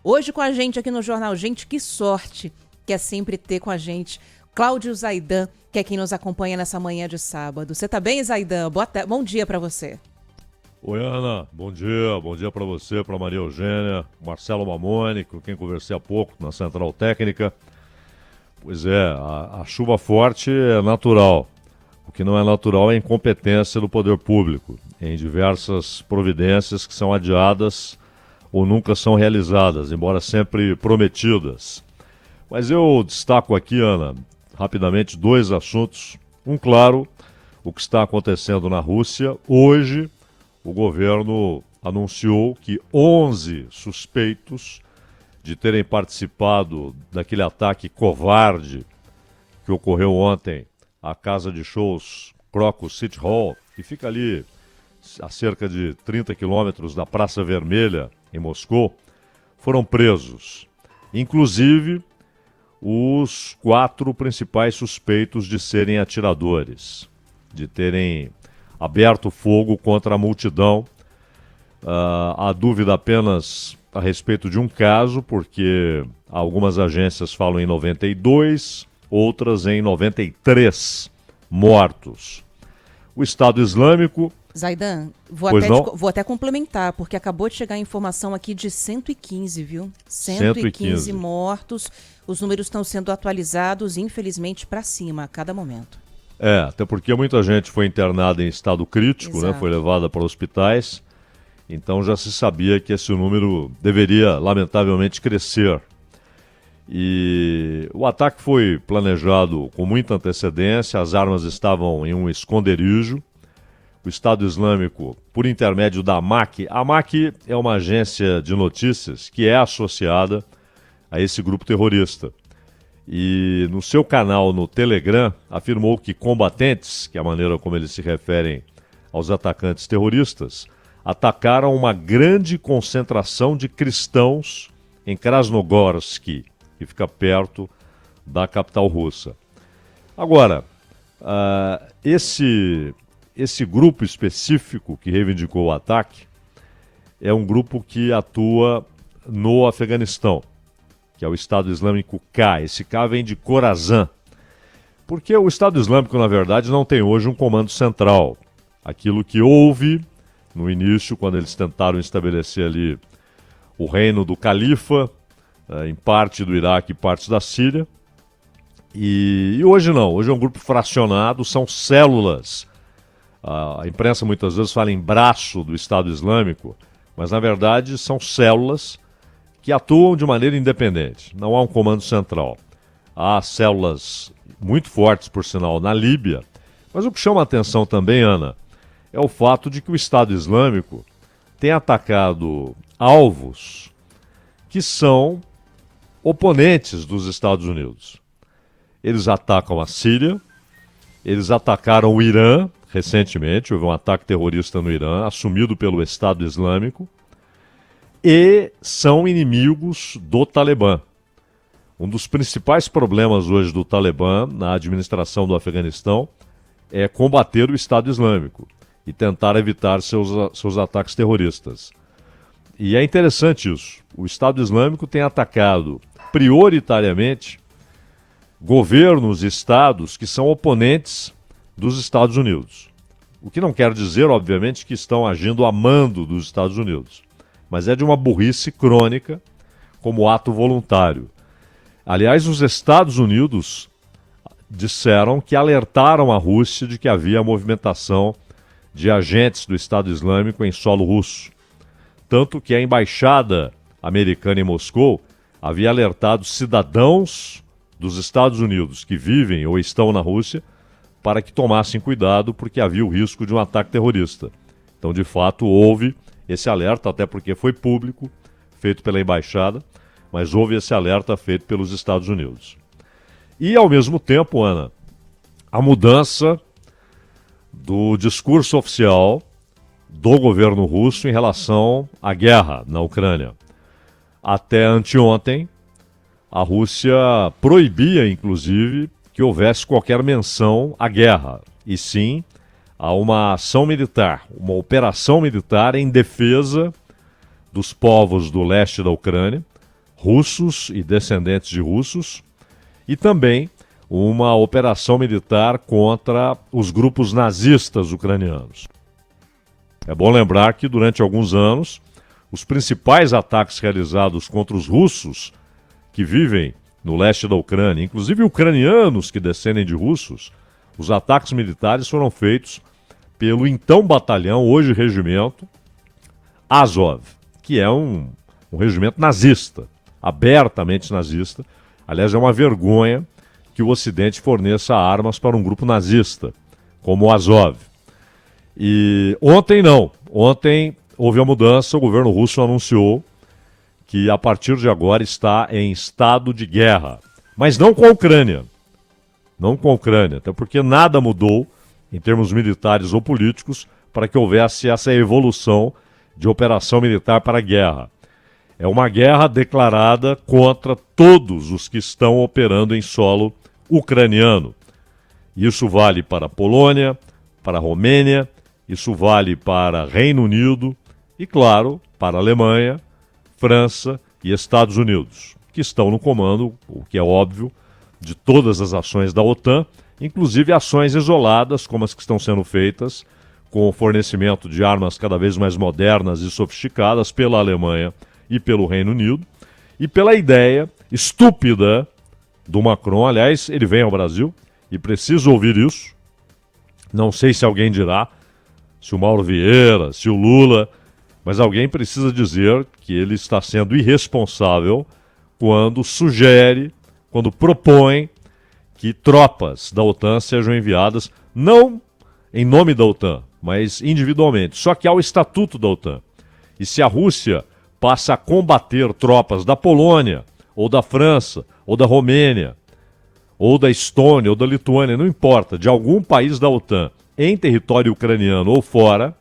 Hoje com a gente aqui no Jornal Gente, que sorte que é sempre ter com a gente Cláudio Zaidan, que é quem nos acompanha nessa manhã de sábado. Você tá bem, Zaidan? Bom dia pra você. Oi, Ana, bom dia para você, para Maria Eugênia, Marcelo Mamone, com quem conversei há pouco na Central Técnica. Pois é, a chuva forte é natural. O que não é natural é a incompetência do poder público em diversas providências que são adiadas ou nunca são realizadas, embora sempre prometidas. Mas eu destaco aqui, Ana, rapidamente dois assuntos. Um, claro, o que está acontecendo na Rússia. Hoje, o governo anunciou que 11 suspeitos de terem participado daquele ataque covarde que ocorreu ontem à casa de shows Crocus City Hall, que fica ali a cerca de 30 quilômetros da Praça Vermelha, em Moscou, foram presos. Inclusive, os 4 principais suspeitos de serem atiradores, de terem aberto fogo contra a multidão. Há dúvida apenas a respeito de um caso, porque algumas agências falam em 92, outras em 93 mortos. O Estado Islâmico... Zaidan, vou até complementar, porque acabou de chegar a informação aqui de 115, viu? 115 mortos. Os números estão sendo atualizados, infelizmente, para cima a cada momento. Até porque muita gente foi internada em estado crítico, né? Foi levada para hospitais. Então já se sabia que esse número deveria, lamentavelmente, crescer. E o ataque foi planejado com muita antecedência, as armas estavam em um esconderijo. O Estado Islâmico, por intermédio da AMAC. A AMAC é uma agência de notícias que é associada a esse grupo terrorista. E no seu canal no Telegram, afirmou que combatentes, que é a maneira como eles se referem aos atacantes terroristas, atacaram uma grande concentração de cristãos em Krasnogorsk, que fica perto da capital russa. Agora, esse grupo específico que reivindicou o ataque é um grupo que atua no Afeganistão, que é o Estado Islâmico K. Esse K vem de Khorasan, porque o Estado Islâmico, na verdade, não tem hoje um comando central. Aquilo que houve no início, quando eles tentaram estabelecer ali o reino do Califa, em parte do Iraque e partes da Síria. E hoje não, hoje é um grupo fracionado, são células. A imprensa muitas vezes fala em braço do Estado Islâmico, mas na verdade são células que atuam de maneira independente. Não há um comando central. Há células muito fortes, por sinal, na Líbia. Mas o que chama a atenção também, Ana, é o fato de que o Estado Islâmico tem atacado alvos que são oponentes dos Estados Unidos. Eles atacam a Síria, eles atacaram o Irã recentemente, houve um ataque terrorista no Irã, assumido pelo Estado Islâmico, e são inimigos do Talibã. Um dos principais problemas hoje do Talibã na administração do Afeganistão é combater o Estado Islâmico e tentar evitar seus ataques terroristas. E é interessante isso. O Estado Islâmico tem atacado prioritariamente governos e estados que são oponentes dos Estados Unidos. O que não quer dizer, obviamente, que estão agindo a mando dos Estados Unidos, mas é de uma burrice crônica como ato voluntário. Aliás, os Estados Unidos disseram que alertaram a Rússia de que havia movimentação de agentes do Estado Islâmico em solo russo. Tanto que a embaixada americana em Moscou havia alertado cidadãos dos Estados Unidos que vivem ou estão na Rússia para que tomassem cuidado porque havia o risco de um ataque terrorista. Então, de fato, houve esse alerta, até porque foi público, feito pela embaixada, mas houve esse alerta feito pelos Estados Unidos. E, ao mesmo tempo, Ana, a mudança do discurso oficial do governo russo em relação à guerra na Ucrânia. Até anteontem, a Rússia proibia, inclusive, que houvesse qualquer menção à guerra, e sim a uma ação militar, uma operação militar em defesa dos povos do leste da Ucrânia, russos e descendentes de russos, e também uma operação militar contra os grupos nazistas ucranianos. É bom lembrar que durante alguns anos, os principais ataques realizados contra os russos que vivem no leste da Ucrânia, inclusive ucranianos que descendem de russos, os ataques militares foram feitos pelo então batalhão, hoje regimento, Azov, que é um regimento nazista, abertamente nazista. Aliás, é uma vergonha que o Ocidente forneça armas para um grupo nazista, como o Azov. E ontem não. Ontem houve a mudança, o governo russo anunciou que a partir de agora está em estado de guerra. Mas não com a Ucrânia. Não com a Ucrânia, até porque nada mudou em termos militares ou políticos para que houvesse essa evolução de operação militar para a guerra. É uma guerra declarada contra todos os que estão operando em solo ucraniano. Isso vale para a Polônia, para a Romênia, isso vale para Reino Unido e, claro, para a Alemanha, França e Estados Unidos, que estão no comando, o que é óbvio, de todas as ações da OTAN, inclusive ações isoladas, como as que estão sendo feitas, com o fornecimento de armas cada vez mais modernas e sofisticadas pela Alemanha e pelo Reino Unido, e pela ideia estúpida do Macron. Aliás, ele vem ao Brasil e precisa ouvir isso. Não sei se alguém dirá, se o Mauro Vieira, se o Lula, mas alguém precisa dizer que ele está sendo irresponsável quando sugere, quando propõe que tropas da OTAN sejam enviadas, não em nome da OTAN, mas individualmente, só que há o estatuto da OTAN. E se a Rússia passa a combater tropas da Polônia, ou da França, ou da Romênia, ou da Estônia, ou da Lituânia, não importa, de algum país da OTAN, em território ucraniano ou fora,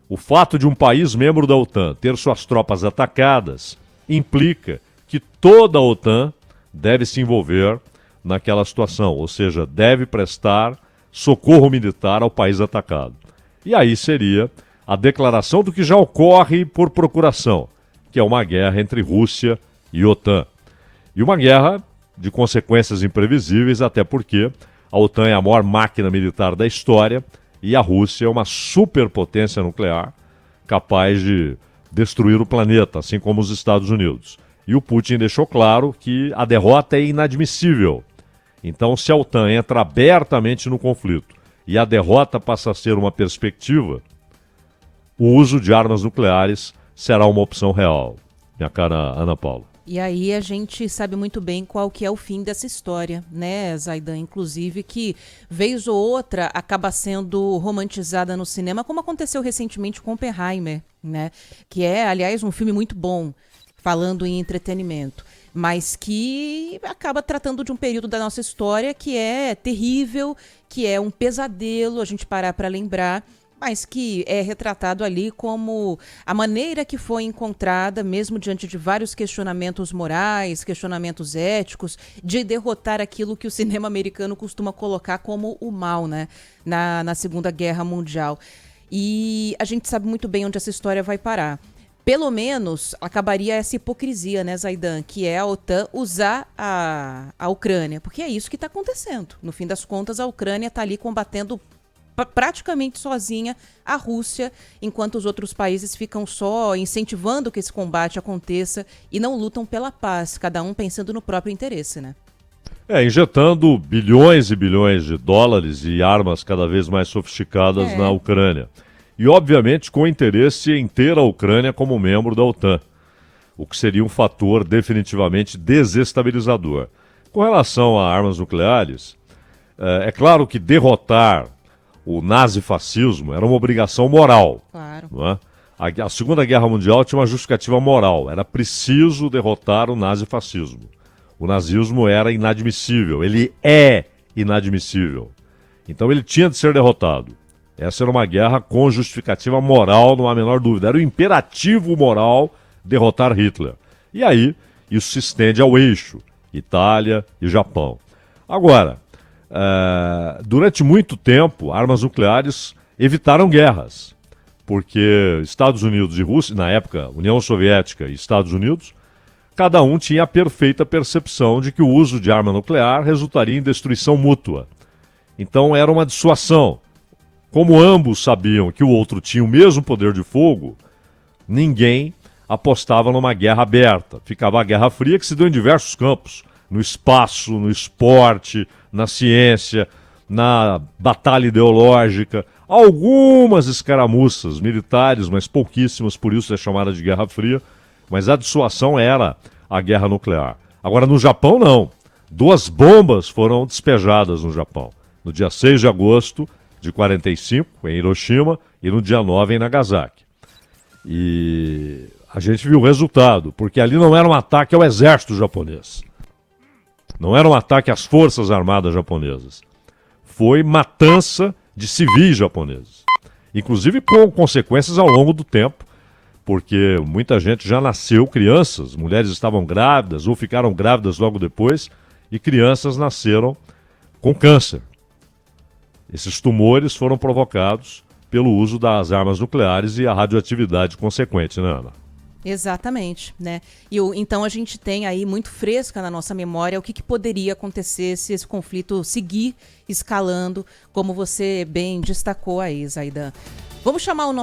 o fato de um país membro da OTAN ter suas tropas atacadas implica que toda a OTAN deve se envolver naquela situação, ou seja, deve prestar socorro militar ao país atacado. E aí seria a declaração do que já ocorre por procuração, que é uma guerra entre Rússia e OTAN. E uma guerra de consequências imprevisíveis, até porque a OTAN é a maior máquina militar da história e a Rússia é uma superpotência nuclear capaz de destruir o planeta, assim como os Estados Unidos. E o Putin deixou claro que a derrota é inadmissível. Então, se a OTAN entra abertamente no conflito e a derrota passa a ser uma perspectiva, o uso de armas nucleares será uma opção real, minha cara Ana Paula. E aí a gente sabe muito bem qual que é o fim dessa história, né, Zaidan? Inclusive que, vez ou outra, acaba sendo romantizada no cinema, como aconteceu recentemente com Oppenheimer, né? Que é, aliás, um filme muito bom, falando em entretenimento, mas que acaba tratando de um período da nossa história que é terrível, que é um pesadelo, a gente parar para lembrar, mas que é retratado ali como a maneira que foi encontrada, mesmo diante de vários questionamentos morais, questionamentos éticos, de derrotar aquilo que o cinema americano costuma colocar como o mal, né, na Segunda Guerra Mundial. E a gente sabe muito bem onde essa história vai parar. Pelo menos acabaria essa hipocrisia, né, Zaidan, que é a OTAN usar a Ucrânia, porque é isso que está acontecendo. No fim das contas, a Ucrânia está ali combatendo praticamente sozinha a Rússia, enquanto os outros países ficam só incentivando que esse combate aconteça e não lutam pela paz, cada um pensando no próprio interesse, né? Injetando bilhões e bilhões de dólares e armas cada vez mais sofisticadas na Ucrânia. E, obviamente, com interesse em ter a Ucrânia como membro da OTAN, o que seria um fator definitivamente desestabilizador. Com relação a armas nucleares, é claro que derrotar o nazifascismo era uma obrigação moral. Claro. Não é? A Segunda Guerra Mundial tinha uma justificativa moral. Era preciso derrotar o nazifascismo. O nazismo era inadmissível. Ele é inadmissível. Então ele tinha de ser derrotado. Essa era uma guerra com justificativa moral, não há a menor dúvida. Era o imperativo moral derrotar Hitler. E aí, isso se estende ao eixo, Itália e Japão. Agora, durante muito tempo, armas nucleares evitaram guerras, porque Estados Unidos e Rússia, na época, União Soviética e Estados Unidos, cada um tinha a perfeita percepção de que o uso de arma nuclear resultaria em destruição mútua. Então era uma dissuasão. Como ambos sabiam que o outro tinha o mesmo poder de fogo, ninguém apostava numa guerra aberta. Ficava a Guerra Fria, que se deu em diversos campos, no espaço, no esporte, na ciência, na batalha ideológica, algumas escaramuças militares, mas pouquíssimas, por isso é chamada de Guerra Fria, mas a dissuasão era a guerra nuclear. Agora, no Japão, não. 2 bombas foram despejadas no Japão, no dia 6 de agosto de 45, em Hiroshima, e no dia 9 em Nagasaki. E a gente viu o resultado, porque ali não era um ataque ao exército japonês. Não era um ataque às forças armadas japonesas. Foi matança de civis japoneses. Inclusive com consequências ao longo do tempo, porque muita gente já nasceu, crianças, mulheres estavam grávidas ou ficaram grávidas logo depois, e crianças nasceram com câncer. Esses tumores foram provocados pelo uso das armas nucleares e a radioatividade consequente, né, Ana? Exatamente, né? Então a gente tem aí muito fresca na nossa memória o que poderia acontecer se esse conflito seguir escalando, como você bem destacou aí, Zaidan. Vamos chamar o nosso